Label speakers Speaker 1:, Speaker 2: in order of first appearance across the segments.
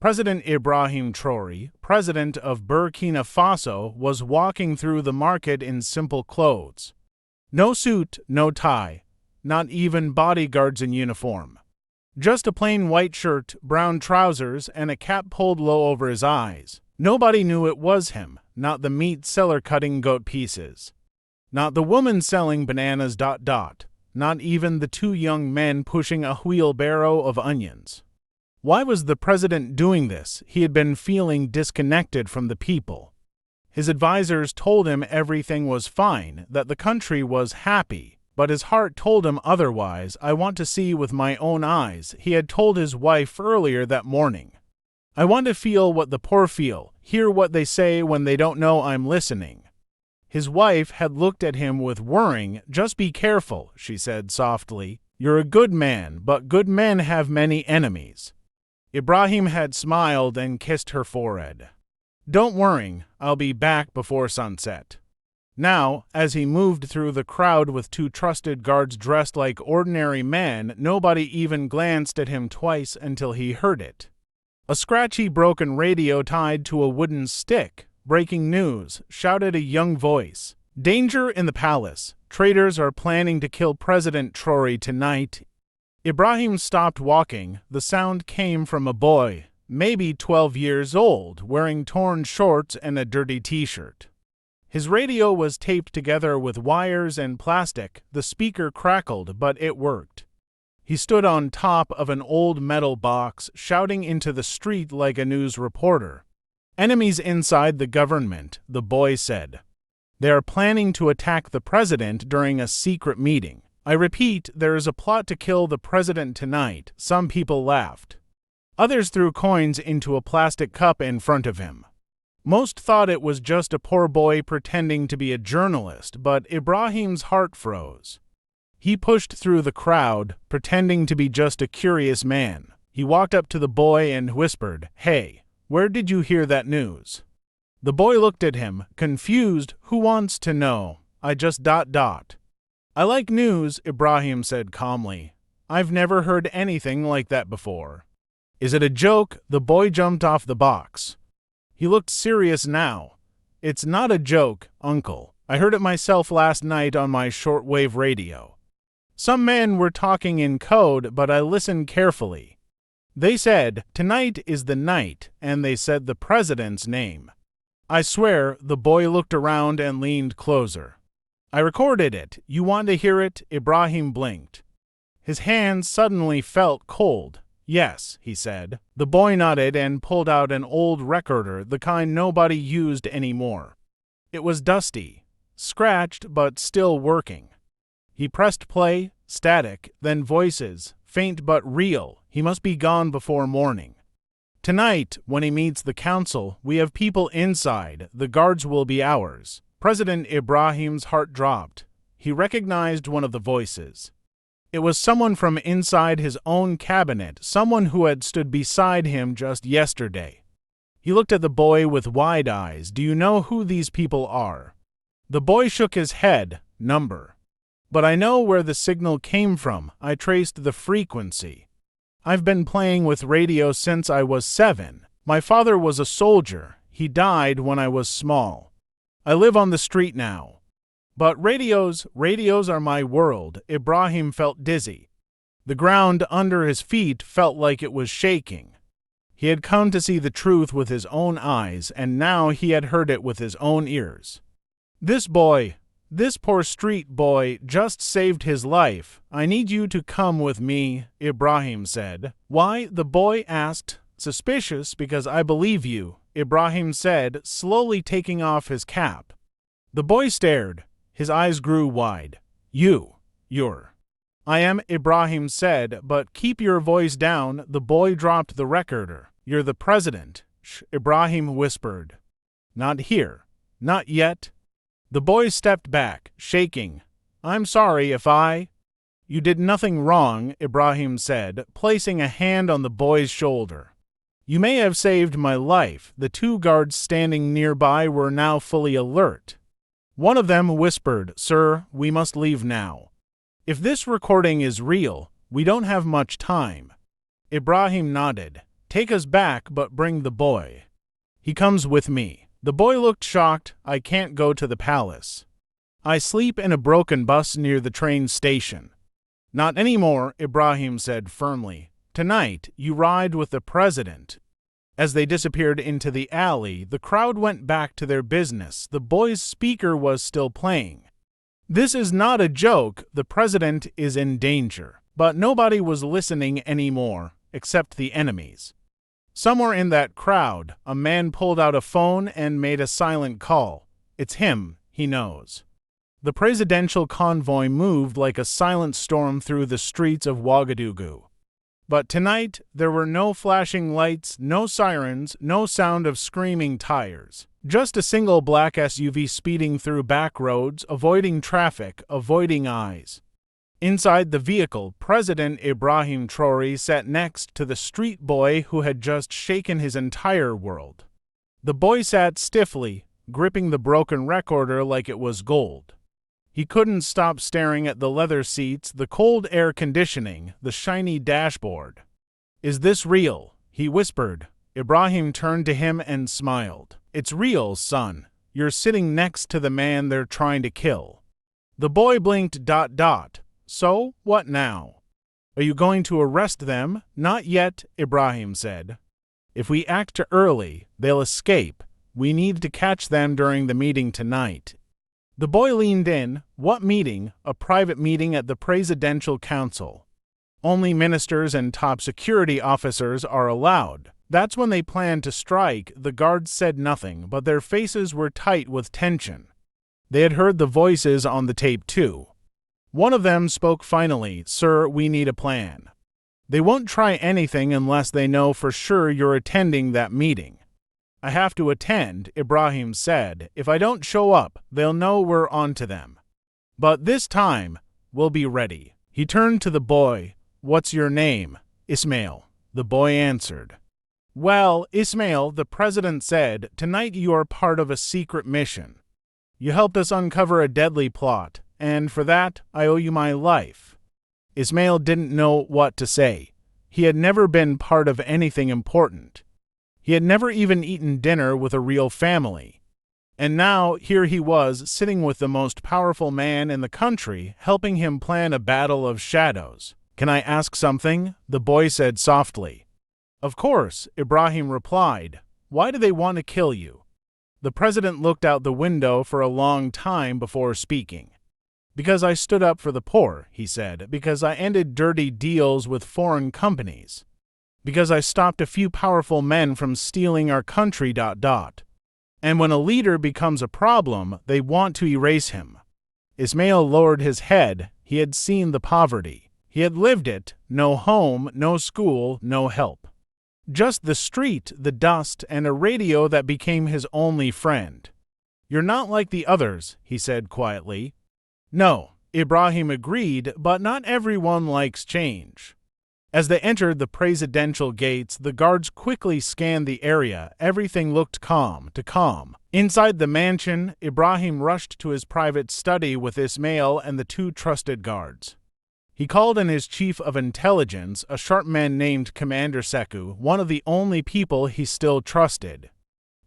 Speaker 1: President Ibrahim Traoré, president of Burkina Faso, was walking through the market in simple clothes. No suit, no tie, not even bodyguards in uniform. Just a plain white shirt, brown trousers, and a cap pulled low over his eyes. Nobody knew it was him, not the meat seller cutting goat pieces. Not the woman selling bananas ... Not even the two young men pushing a wheelbarrow of onions. Why was the president doing this? He had been feeling disconnected from the people. His advisors told him everything was fine, that the country was happy, but his heart told him otherwise. I want to see with my own eyes, he had told his wife earlier that morning. I want to feel what the poor feel, hear what they say when they don't know I'm listening. His wife had looked at him with worrying. Just be careful, she said softly. You're a good man, but good men have many enemies. Ibrahim had smiled and kissed her forehead. Don't worry, I'll be back before sunset. Now, as he moved through the crowd with two trusted guards dressed like ordinary men, nobody even glanced at him twice until he heard it. A scratchy, broken radio tied to a wooden stick. Breaking news, shouted a young voice. Danger in the palace. Traitors are planning to kill President Traoré tonight. Ibrahim stopped walking. The sound came from a boy, maybe 12 years old, wearing torn shorts and a dirty t-shirt. His radio was taped together with wires and plastic. The speaker crackled, but it worked. He stood on top of an old metal box, shouting into the street like a news reporter. Enemies inside the government, the boy said. They are planning to attack the president during a secret meeting. I repeat, there is a plot to kill the president tonight. Some people laughed. Others threw coins into a plastic cup in front of him. Most thought it was just a poor boy pretending to be a journalist, but Ibrahim's heart froze. He pushed through the crowd, pretending to be just a curious man. He walked up to the boy and whispered, Hey, where did you hear that news? The boy looked at him, confused. Who wants to know? I just ... I like news, Ibrahim said calmly. I've never heard anything like that before. Is it a joke? The boy jumped off the box. He looked serious now. It's not a joke, uncle. I heard it myself last night on my shortwave radio. Some men were talking in code, but I listened carefully. They said, tonight is the night, and they said the president's name. I swear, the boy looked around and leaned closer. I recorded it. You want to hear it? Ibrahim blinked. His hands suddenly felt cold. Yes, he said. The boy nodded and pulled out an old recorder, the kind nobody used anymore. It was dusty, scratched, but still working. He pressed play, static, then voices, faint but real. He must be gone before morning. Tonight, when he meets the council, we have people inside. The guards will be ours. President Ibrahim's heart dropped. He recognized one of the voices. It was someone from inside his own cabinet, someone who had stood beside him just yesterday. He looked at the boy with wide eyes. Do you know who these people are? The boy shook his head. Number. But I know where the signal came from. I traced the frequency. I've been playing with radio since I was 7. My father was a soldier. He died when I was small. I live on the street now. But radios are my world. Ibrahim felt dizzy. The ground under his feet felt like it was shaking. He had come to see the truth with his own eyes, and now he had heard it with his own ears. This boy, this poor street boy, just saved his life. I need you to come with me, Ibrahim said. Why? The boy asked. Suspicious because I believe you, Ibrahim said, slowly taking off his cap. The boy stared. His eyes grew wide. You're. I am, Ibrahim said, but keep your voice down. The boy dropped the recorder. You're the president, Ibrahim whispered. Not here. Not yet. The boy stepped back, shaking. I'm sorry if I... You did nothing wrong, Ibrahim said, placing a hand on the boy's shoulder. You may have saved my life. The two guards standing nearby were now fully alert. One of them whispered, Sir, we must leave now. If this recording is real, we don't have much time. Ibrahim nodded. Take us back, but bring the boy. He comes with me." The boy looked shocked. "I can't go to the palace. I sleep in a broken bus near the train station." "Not anymore," Ibrahim said firmly. "Tonight, you ride with the president." As they disappeared into the alley, the crowd went back to their business. The boy's speaker was still playing. "This is not a joke. The president is in danger." But nobody was listening anymore, except the enemies. Somewhere in that crowd, a man pulled out a phone and made a silent call. It's him, he knows. The presidential convoy moved like a silent storm through the streets of Ouagadougou. But tonight, there were no flashing lights, no sirens, no sound of screaming tires. Just a single black SUV speeding through back roads, avoiding traffic, avoiding eyes. Inside the vehicle, President Ibrahim Traoré sat next to the street boy who had just shaken his entire world. The boy sat stiffly, gripping the broken recorder like it was gold. He couldn't stop staring at the leather seats, the cold air conditioning, the shiny dashboard. "Is this real?" he whispered. Ibrahim turned to him and smiled. "It's real, son. You're sitting next to the man they're trying to kill." The boy blinked. "So, what now?" "Are you going to arrest them?" "Not yet," Ibrahim said. "If we act too early, they'll escape. We need to catch them during the meeting tonight." The boy leaned in. "What meeting?" "A private meeting at the Presidential Council. Only ministers and top security officers are allowed. That's when they plan to strike." The guards said nothing, but their faces were tight with tension. They had heard the voices on the tape too. One of them spoke finally. "Sir, we need a plan. They won't try anything unless they know for sure you're attending that meeting." "I have to attend," Ibrahim said. "If I don't show up, they'll know we're on to them. But this time, we'll be ready." He turned to the boy. "What's your name?" "Ismael," the boy answered. "Well, Ismael," the president said, "tonight you are part of a secret mission. You helped us uncover a deadly plot, and for that, I owe you my life." Ismael didn't know what to say. He had never been part of anything important. He had never even eaten dinner with a real family. And now, here he was, sitting with the most powerful man in the country, helping him plan a battle of shadows. "Can I ask something?" the boy said softly. "Of course," Ibrahim replied. "Why do they want to kill you?" The president looked out the window for a long time before speaking. "Because I stood up for the poor," he said. "Because I ended dirty deals with foreign companies. Because I stopped a few powerful men from stealing our country. And when a leader becomes a problem, they want to erase him." Ismael lowered his head. He had seen the poverty. He had lived it. No home, no school, no help. Just the street, the dust, and a radio that became his only friend. "You're not like the others," he said quietly. "No," Ibrahim agreed, "but not everyone likes change." As they entered the presidential gates, the guards quickly scanned the area. Everything looked calm. Inside the mansion, Ibrahim rushed to his private study with Ismael and the two trusted guards. He called in his chief of intelligence, a sharp man named Commander Sekou, one of the only people he still trusted.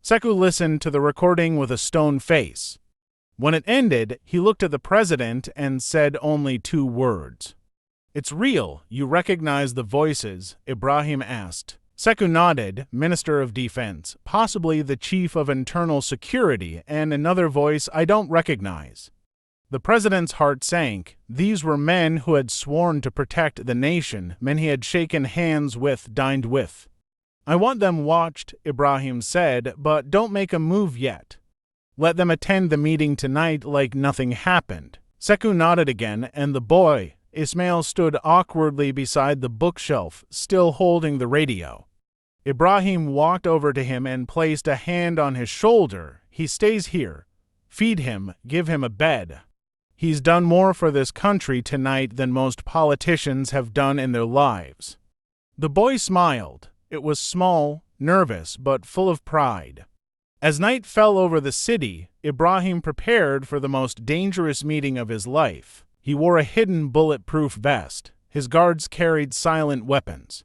Speaker 1: Sekou listened to the recording with a stone face. When it ended, he looked at the president and said only 2 words. "It's real. You recognize the voices?" Ibrahim asked. Sekou nodded. "Minister of Defense, possibly the Chief of Internal Security, and another voice I don't recognize." The president's heart sank. These were men who had sworn to protect the nation, men he had shaken hands with, dined with. "I want them watched," Ibrahim said, "but don't make a move yet. Let them attend the meeting tonight like nothing happened." Sekou nodded again, and the boy, Ismael, stood awkwardly beside the bookshelf, still holding the radio. Ibrahim walked over to him and placed a hand on his shoulder. "He stays here. Feed him, give him a bed. He's done more for this country tonight than most politicians have done in their lives." The boy smiled. It was small, nervous, but full of pride. As night fell over the city, Ibrahim prepared for the most dangerous meeting of his life. He wore a hidden bulletproof vest. His guards carried silent weapons.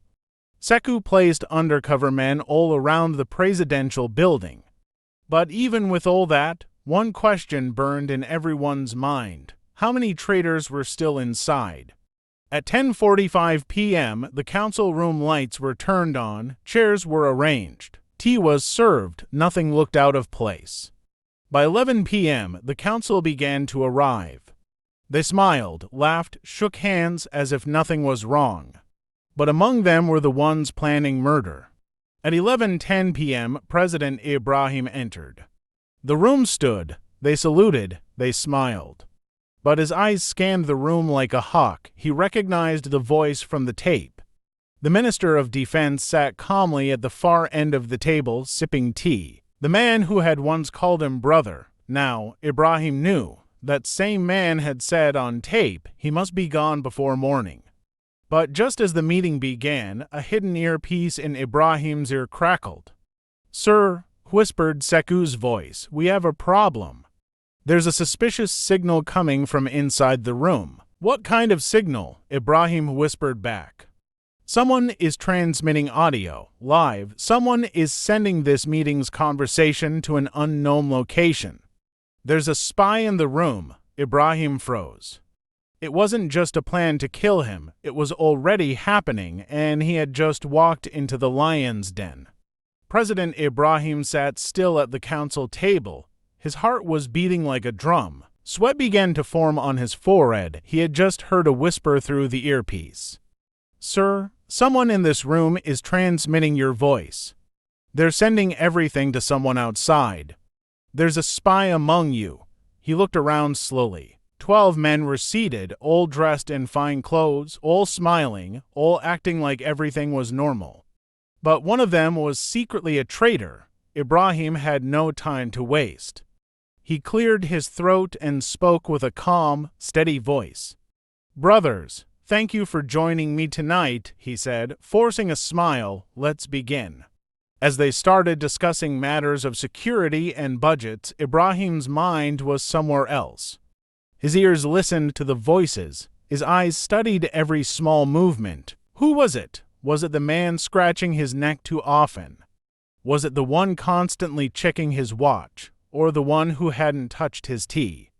Speaker 1: Coup placed undercover men all around the presidential building. But even with all that, one question burned in everyone's mind. How many traitors were still inside? At 10:45 p.m., the council room lights were turned on, chairs were arranged, tea was served, nothing looked out of place. By 11 p.m., the council began to arrive. They smiled, laughed, shook hands as if nothing was wrong. But among them were the ones planning murder. At 11:10 p.m., President Ibrahim entered. The room stood, they saluted, they smiled. But his eyes scanned the room like a hawk. He recognized the voice from the tape. The Minister of Defense sat calmly at the far end of the table, sipping tea. The man who had once called him brother. Now, Ibrahim knew. That same man had said on tape he must be gone before morning. But just as the meeting began, a hidden earpiece in Ibrahim's ear crackled. "Sir," whispered Secou's voice, "we have a problem. There's a suspicious signal coming from inside the room." "What kind of signal?" Ibrahim whispered back. "Someone is transmitting audio, live. Someone is sending this meeting's conversation to an unknown location. There's a spy in the room." Ibrahim froze. It wasn't just a plan to kill him, it was already happening, and he had just walked into the lion's den. President Ibrahim sat still at the council table. His heart was beating like a drum. Sweat began to form on his forehead. He had just heard a whisper through the earpiece. "Sir, someone in this room is transmitting your voice. They're sending everything to someone outside. There's a spy among you." He looked around slowly. 12 men were seated, all dressed in fine clothes, all smiling, all acting like everything was normal. But one of them was secretly a traitor. Ibrahim had no time to waste. He cleared his throat and spoke with a calm, steady voice. "Brothers, thank you for joining me tonight," he said, forcing a smile. "Let's begin." As they started discussing matters of security and budgets, Ibrahim's mind was somewhere else. His ears listened to the voices. His eyes studied every small movement. Who was it? Was it the man scratching his neck too often? Was it the one constantly checking his watch? Or the one who hadn't touched his tea?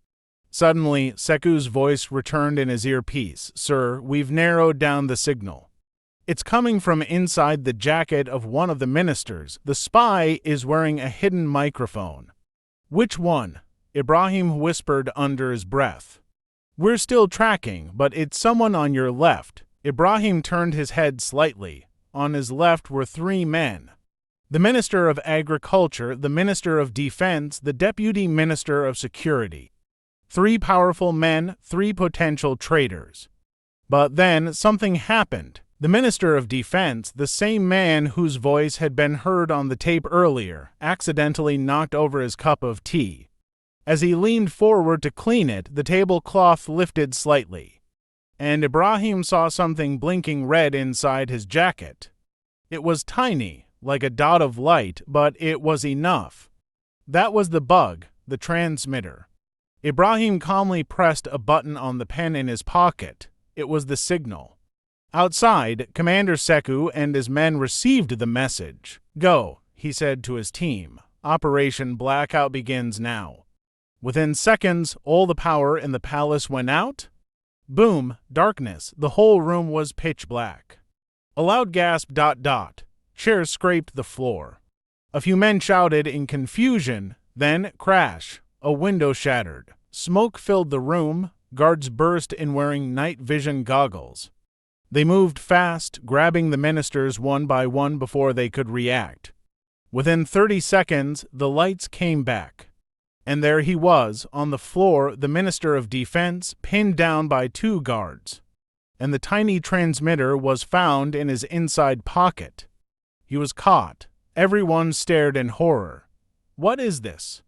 Speaker 1: Suddenly, Secou's voice returned in his earpiece. "Sir, we've narrowed down the signal. It's coming from inside the jacket of one of the ministers. The spy is wearing a hidden microphone." "Which one?" Ibrahim whispered under his breath. "We're still tracking, but it's someone on your left." Ibrahim turned his head slightly. On his left were 3 men. The Minister of Agriculture, the Minister of Defense, the Deputy Minister of Security. 3 powerful men, 3 potential traitors. But then something happened. The Minister of Defense, the same man whose voice had been heard on the tape earlier, accidentally knocked over his cup of tea. As he leaned forward to clean it, the tablecloth lifted slightly, and Ibrahim saw something blinking red inside his jacket. It was tiny, like a dot of light, but it was enough. That was the bug, the transmitter. Ibrahim calmly pressed a button on the pen in his pocket. It was the signal. Outside, Commander Secou and his men received the message. "Go," he said to his team. "Operation Blackout begins now." Within seconds, all the power in the palace went out. Boom, darkness, the whole room was pitch black. A loud gasp ... Chairs scraped the floor. A few men shouted in confusion, then crash, a window shattered. Smoke filled the room, guards burst in wearing night vision goggles. They moved fast, grabbing the ministers one by one before they could react. Within 30 seconds, the lights came back. And there he was, on the floor, the Minister of Defense, pinned down by 2 guards. And the tiny transmitter was found in his inside pocket. He was caught. Everyone stared in horror. "What is this?"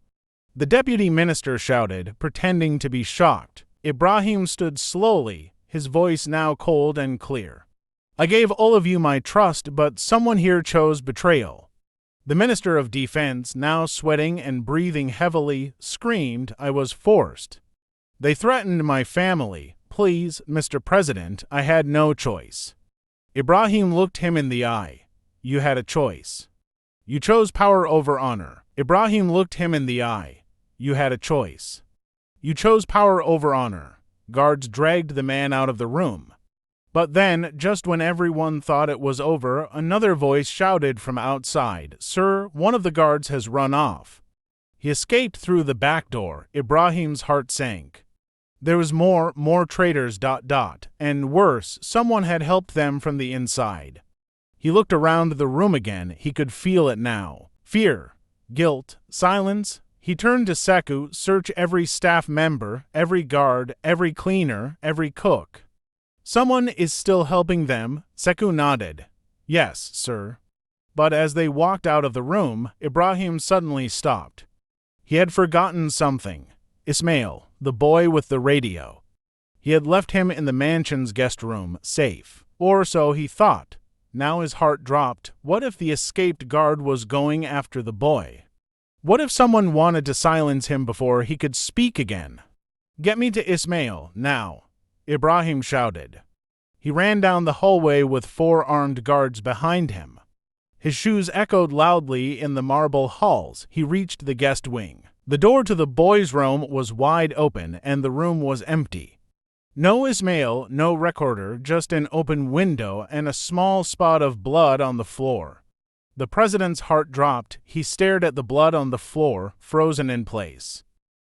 Speaker 1: The deputy minister shouted, pretending to be shocked. Ibrahim stood slowly, his voice now cold and clear. "I gave all of you my trust, but someone here chose betrayal." The Minister of Defense, now sweating and breathing heavily, screamed, "I was forced. They threatened my family. Please, Mr. President, I had no choice." Ibrahim looked him in the eye. You had a choice. You chose power over honor. Ibrahim looked him in the eye. You had a choice. You chose power over honor. Guards dragged the man out of the room. But then, just when everyone thought it was over, another voice shouted from outside, "Sir, one of the guards has run off." He escaped through the back door. Ibrahim's heart sank. There was more traitors, and worse, someone had helped them from the inside. He looked around the room again. He could feel it now. Fear, guilt, silence. He turned to Sekou. Search every staff member, every guard, every cleaner, every cook. Someone is still helping them. Sekou nodded. Yes, sir. But as they walked out of the room, Ibrahim suddenly stopped. He had forgotten something. Ismael, the boy with the radio. He had left him in the mansion's guest room, safe. Or so he thought. Now his heart dropped. What if the escaped guard was going after the boy? What if someone wanted to silence him before he could speak again? Get me to Ismael, now, Ibrahim shouted. He ran down the hallway with 4 armed guards behind him. His shoes echoed loudly in the marble halls. He reached the guest wing. The door to the boys' room was wide open, and the room was empty. No Ismael, no recorder, just an open window and a small spot of blood on the floor. The president's heart dropped. He stared at the blood on the floor, frozen in place.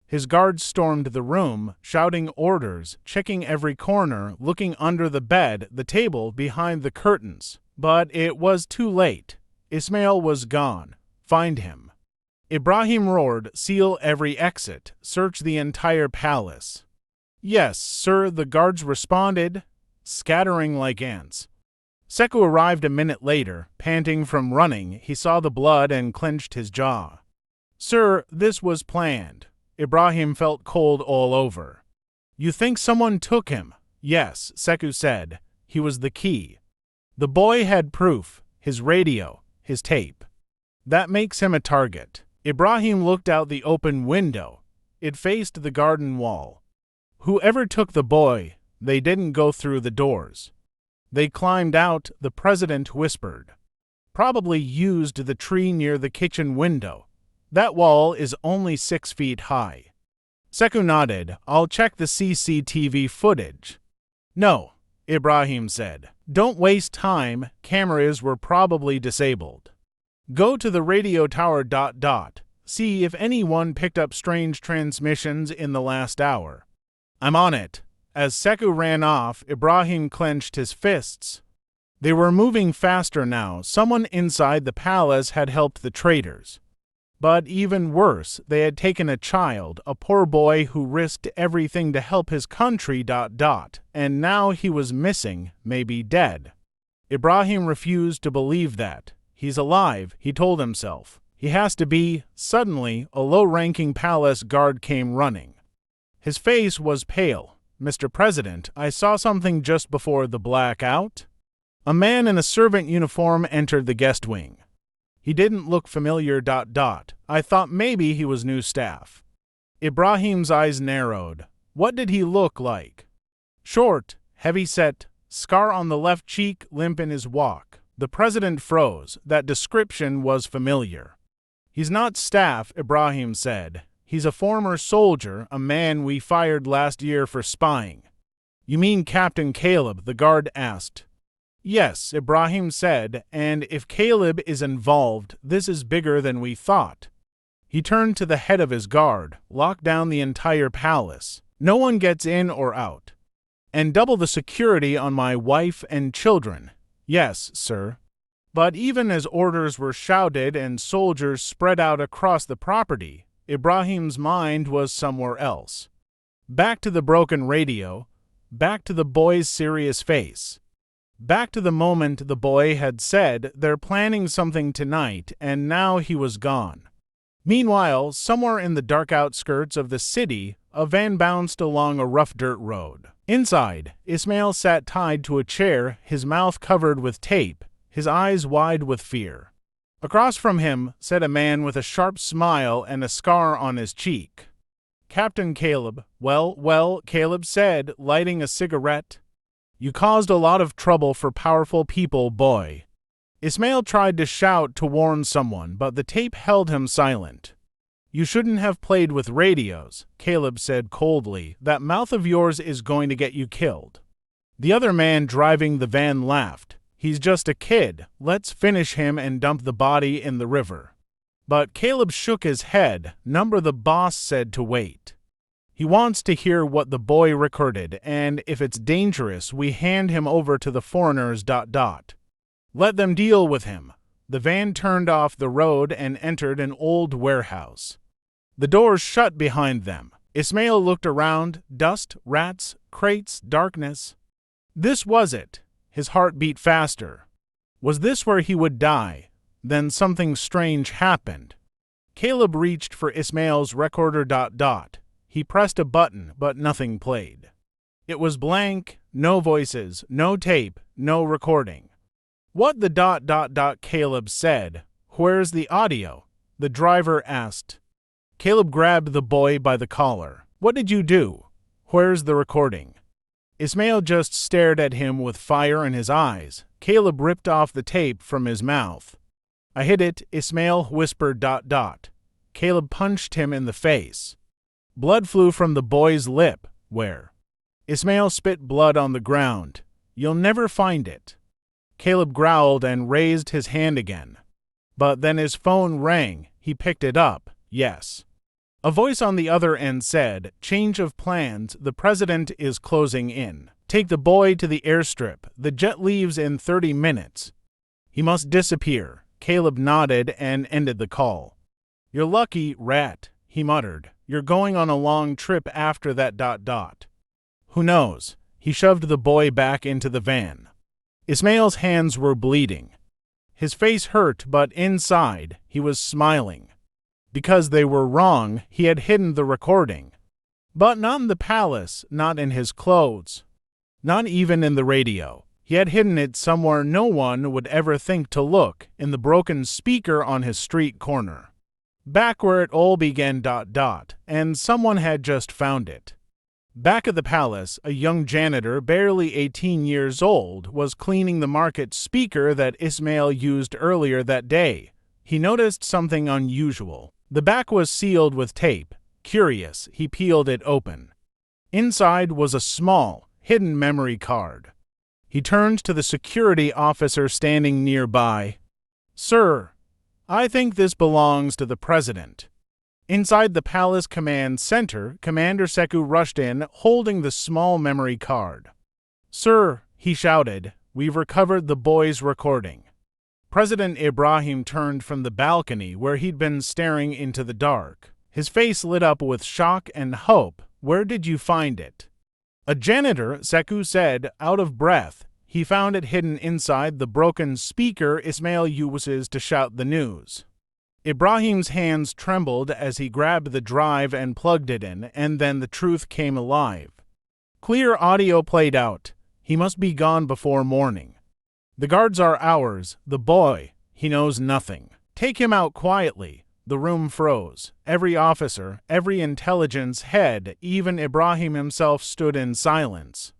Speaker 1: His guards stormed the room, shouting orders, checking every corner, looking under the bed, the table, behind the curtains. But it was too late. Ismael was gone. Find him. Ibrahim roared, seal every exit, search the entire palace. Yes, sir, the guards responded, scattering like ants. Sekou arrived a minute later, panting from running. He saw the blood and clenched his jaw. Sir, this was planned. Ibrahim felt cold all over. You think someone took him? Yes, Sekou said. He was the key. The boy had proof, his radio, his tape. That makes him a target. Ibrahim looked out the open window. It faced the garden wall. Whoever took the boy, they didn't go through the doors. They climbed out, the president whispered. Probably used the tree near the kitchen window. That wall is only 6 feet high. Sekou nodded. I'll check the CCTV footage. No, Ibrahim said. Don't waste time. Cameras were probably disabled. Go to the radio tower. See if anyone picked up strange transmissions in the last hour. I'm on it. As Sekou ran off, Ibrahim clenched his fists. They were moving faster now. Someone inside the palace had helped the traitors. But even worse, they had taken a child, a poor boy who risked everything to help his country. And now he was missing, maybe dead. Ibrahim refused to believe that. He's alive, he told himself. He has to be. Suddenly, a low-ranking palace guard came running. His face was pale. Mr. President, I saw something just before the blackout. A man in a servant uniform entered the guest wing. He didn't look familiar. I thought maybe he was new staff. Ibrahim's eyes narrowed. What did he look like? Short, heavy-set, scar on the left cheek, limp in his walk. The president froze. That description was familiar. He's not staff, Ibrahim said. He's a former soldier, a man we fired last year for spying. You mean Captain Caleb? The guard asked. Yes, Ibrahim said, and if Caleb is involved, this is bigger than we thought. He turned to the head of his guard, lock down the entire palace. No one gets in or out. And double the security on my wife and children. Yes, sir. But even as orders were shouted and soldiers spread out across the property, Ibrahim's mind was somewhere else. Back to the broken radio, back to the boy's serious face. Back to the moment the boy had said, they're planning something tonight, and now he was gone. Meanwhile, somewhere in the dark outskirts of the city, a van bounced along a rough dirt road. Inside, Ismael sat tied to a chair, his mouth covered with tape, his eyes wide with fear. Across from him sat a man with a sharp smile and a scar on his cheek. Captain Caleb. Well, Caleb said, lighting a cigarette. You caused a lot of trouble for powerful people, boy. Ismael tried to shout to warn someone, but the tape held him silent. You shouldn't have played with radios, Caleb said coldly. That mouth of yours is going to get you killed. The other man driving the van laughed. He's just a kid. Let's finish him and dump the body in the river. But Caleb shook his head. Number the boss said to wait. He wants to hear what the boy recorded, and if it's dangerous, we hand him over to the foreigners. Let them deal with him. The van turned off the road and entered an old warehouse. The doors shut behind them. Ismael looked around. Dust, rats, crates, darkness. This was it. His heart beat faster. Was this where he would die? Then something strange happened. Caleb reached for Ismael's recorder. He pressed a button, but nothing played. It was blank, no voices, no tape, no recording. What the ... Caleb said. Where's the audio? The driver asked. Caleb grabbed the boy by the collar. What did you do? Where's the recording? Ismael just stared at him with fire in his eyes. Caleb ripped off the tape from his mouth. I hid it, Ismael whispered. Caleb punched him in the face. Blood flew from the boy's lip. Where? Ismael spit blood on the ground. You'll never find it. Caleb growled and raised his hand again. But then his phone rang. He picked it up. Yes. A voice on the other end said, Change of plans. The president is closing in. Take the boy to the airstrip. The jet leaves in 30 minutes. He must disappear. Caleb nodded and ended the call. You're lucky, rat, he muttered. You're going on a long trip after that. Who knows? He shoved the boy back into the van. Ismael's hands were bleeding. His face hurt, but inside, he was smiling. Because they were wrong, he had hidden the recording. But not in the palace, not in his clothes. Not even in the radio. He had hidden it somewhere no one would ever think to look, in the broken speaker on his street corner. Back where it all began. And someone had just found it. Back at the palace, a young janitor, barely 18 years old, was cleaning the market speaker that Ismael used earlier that day. He noticed something unusual. The back was sealed with tape. Curious, he peeled it open. Inside was a small, hidden memory card. He turned to the security officer standing nearby. Sir, I think this belongs to the president. Inside the palace command center, Commander Sekou rushed in, holding the small memory card. Sir, he shouted, we've recovered the boy's recording. President Ibrahim turned from the balcony where he'd been staring into the dark. His face lit up with shock and hope. Where did you find it? A janitor, Sekou said, out of breath. He found it hidden inside the broken speaker Ismael uses to shout the news. Ibrahim's hands trembled as he grabbed the drive and plugged it in, and then the truth came alive. Clear audio played out. He must be gone before morning. The guards are ours. The boy, he knows nothing. Take him out quietly. The room froze. Every officer, every intelligence head, even Ibrahim himself stood in silence.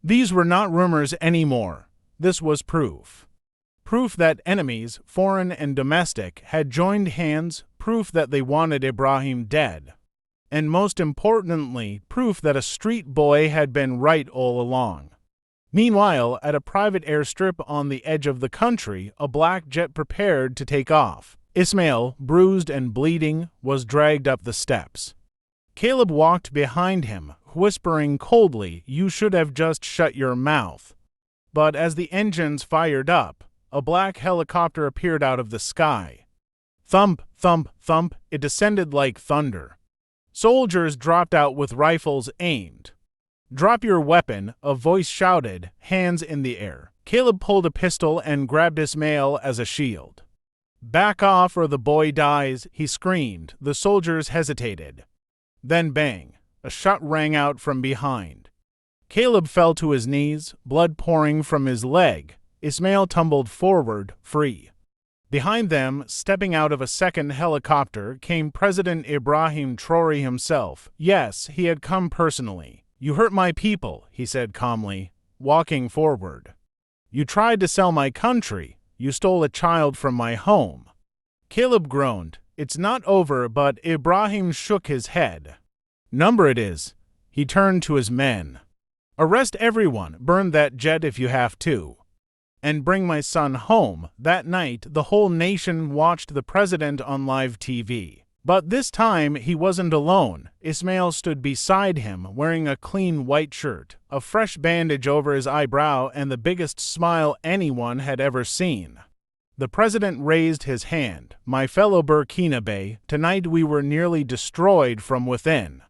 Speaker 1: These were not rumors anymore. This was proof. Proof that enemies, foreign and domestic, had joined hands, proof that they wanted Ibrahim dead. And most importantly, proof that a street boy had been right all along. Meanwhile, at a private airstrip on the edge of the country, a black jet prepared to take off. Ismael, bruised and bleeding, was dragged up the steps. Caleb walked behind him, whispering coldly, You should have just shut your mouth. But as the engines fired up, a black helicopter appeared out of the sky. Thump, thump, thump, it descended like thunder. Soldiers dropped out with rifles aimed. Drop your weapon, a voice shouted, hands in the air. Caleb pulled a pistol and grabbed Ismael as a shield. Back off or the boy dies, he screamed. The soldiers hesitated. Then bang, a shot rang out from behind. Caleb fell to his knees, blood pouring from his leg. Ismael tumbled forward, free. Behind them, stepping out of a second helicopter, came President Ibrahim Traoré himself. Yes, he had come personally. You hurt my people, he said calmly. walking forward. "You tried to sell my country. You stole a child from my home." Caleb groaned. "It's not over," but Ibrahim shook his head. "Number it is." He turned to his men. "Arrest everyone, burn that jet if you have to, and bring my son home." That night, the whole nation watched the president on live TV. But this time, he wasn't alone. Ismael stood beside him, wearing a clean white shirt, a fresh bandage over his eyebrow, and the biggest smile anyone had ever seen. The president raised his hand. "My fellow Burkinabe, tonight we were nearly destroyed from within.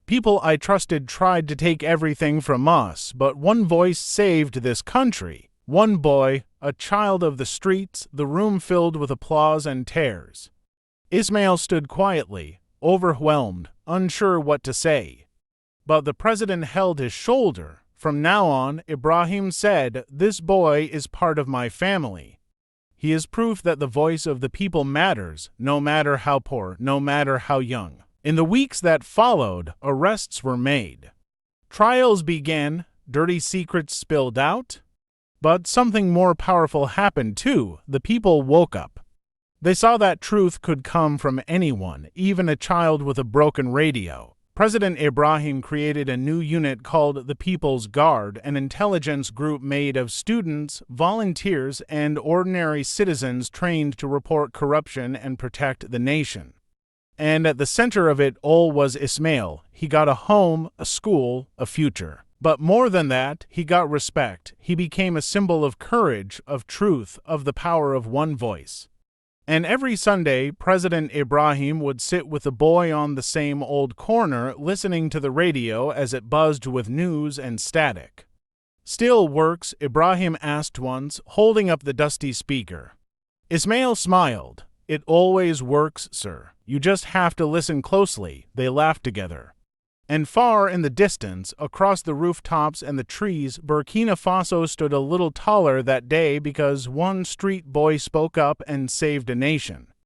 Speaker 1: People I trusted tried to take everything from us, but one voice saved this country. One boy, a child of the streets." The room filled with applause and tears. Ismael stood quietly, overwhelmed, unsure what to say. But the president held his shoulder. "From now on," Ibrahim said, "this boy is part of my family. He is proof that the voice of the people matters, no matter how poor, no matter how young." In the weeks that followed, arrests were made. Trials began, dirty secrets spilled out. But something more powerful happened too. The people woke up. They saw that truth could come from anyone, even a child with a broken radio. President Ibrahim created a new unit called the People's Guard, an intelligence group made of students, volunteers, and ordinary citizens trained to report corruption and protect the nation. And at the center of it all was Ismael. He got a home, a school, a future. But more than that, he got respect. He became a symbol of courage, of truth, of the power of one voice. And every Sunday, President Ibrahim would sit with the boy on the same old corner, listening to the radio as it buzzed with news and static. "Still works?" Ibrahim asked once, holding up the dusty speaker. Ismael smiled. "It always works, sir. You just have to listen closely." They laughed together. And far in the distance, across the rooftops and the trees, Burkina Faso stood a little taller that day because one street boy spoke up and saved a nation.